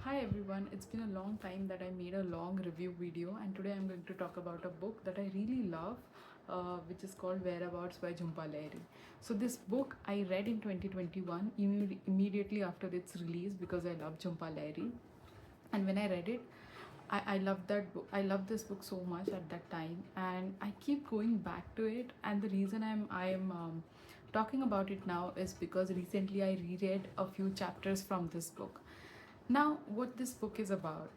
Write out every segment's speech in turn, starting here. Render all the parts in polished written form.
Hi everyone, it's been a long time that I made a long review video, and today I'm going to talk about a book that I really love, which is called Whereabouts by Jhumpa Lahiri. So this book I read in 2021 immediately after its release because I love Jhumpa Lahiri, and when I read it, I loved that book. I loved this book so much at that time, and I keep going back to it. And the reason I'm talking about it now is because recently I reread a few chapters from this book. Now, what this book is about,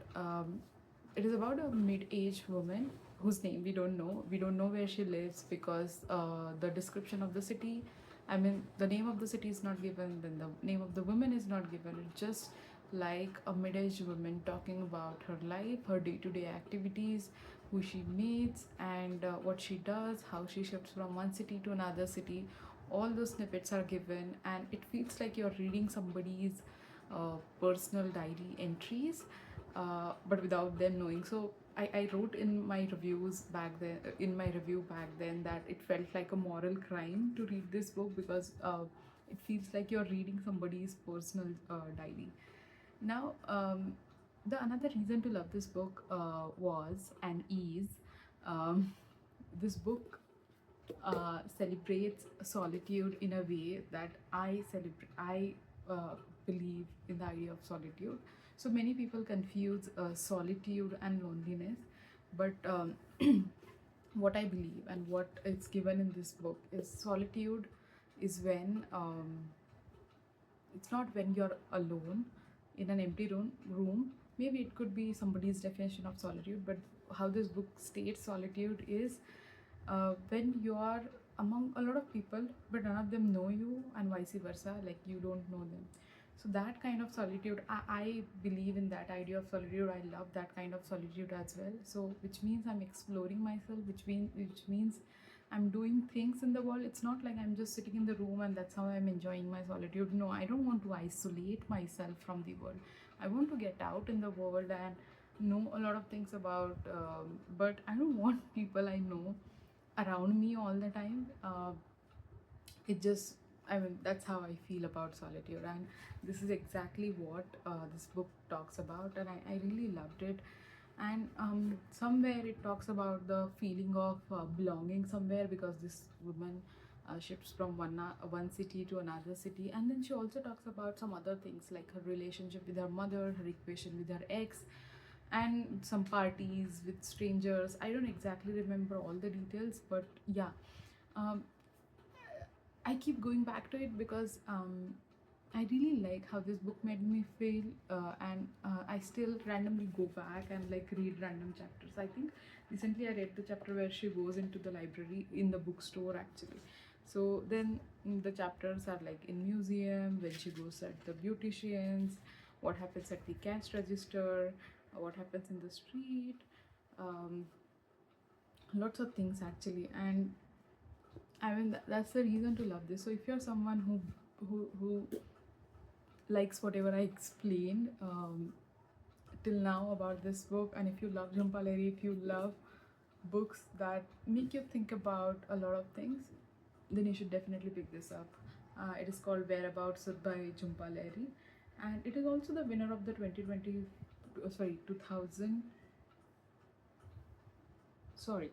it is about a mid-aged woman whose name we don't know. We don't know where she lives because the description of the city, I mean, the name of the city is not given, then the name of the woman is not given. It's just like a mid-aged woman talking about her life, her day-to-day activities, who she meets, and what she does, how she shifts from one city to another city. All those snippets are given, and it feels like you're reading somebody's personal diary entries, but without them knowing. So I wrote in my reviews back then, in my review back then, that it felt like a moral crime to read this book because it feels like you're reading somebody's personal diary. Now, the another reason to love this book was and is um, this book celebrates solitude in a way that I celebrate. I believe in the idea of solitude. So many people confuse solitude and loneliness, but what I believe and what is given in this book is solitude is when it's not when you're alone in an empty room. Maybe it could be somebody's definition of solitude, but how this book states solitude is when you are among a lot of people but none of them know you, and vice versa, like you don't know them. So that kind of solitude, I believe in that idea of solitude. I love that kind of solitude as well. So which means I'm exploring myself, which means I'm doing things in the world. It's not like I'm just sitting in the room and that's how I'm enjoying my solitude. No, I don't want to isolate myself from the world. I want to get out in the world and know a lot of things about, but I don't want people I know around me all the time. It just, I mean, that's how I feel about solitude, and this is exactly what this book talks about, and I really loved it. And somewhere it talks about the feeling of belonging somewhere, because this woman shifts from one city to another city, and then she also talks about some other things like her relationship with her mother, her equation with her ex, and some parties with strangers. I don't exactly remember all the details, but yeah, um, I keep going back to it because I really like how this book made me feel, and I still randomly go back and like read random chapters. I think recently I read the chapter where she goes into the library in the bookstore actually. So then the chapters are like in museum, when she goes at the beauticians, what happens at the cash register, what happens in the street, um, lots of things actually. And I mean, that's the reason to love this. So if you're someone who likes whatever I explained till now about this book, and if you love Jhumpa Lahiri, if you love books that make you think about a lot of things, then you should definitely pick this up. It is called Whereabouts by Jhumpa Lahiri, and it is also the winner of the 2020, sorry, 2000. Sorry,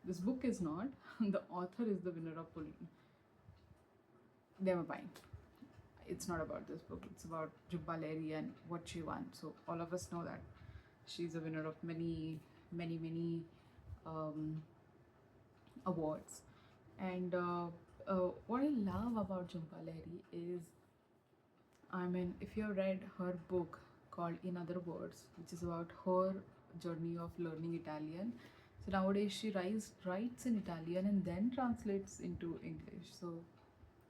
this book is not. The author is the winner of Never mind. It's not about this book. It's about Jhumpa Lahiri and what she won. So all of us know that she's a winner of many um, awards. And what I love about Jhumpa Lahiri is, I mean, if you have read her book called In Other Words, which is about her journey of learning Italian. So nowadays she writes in Italian and then translates into English. So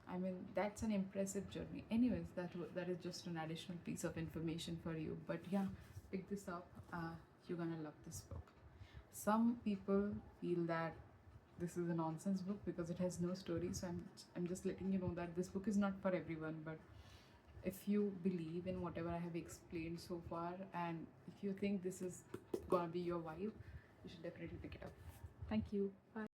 I mean, that's an impressive journey. Anyways, that is just an additional piece of information for you. But yeah, pick this up. You're gonna love this book. Some people feel that this is a nonsense book because it has no story. So I'm just letting you know that this book is not for everyone. But if you believe in whatever I have explained so far, and if you think this is gonna be your vibe, you should definitely pick it up. Thank you. Bye.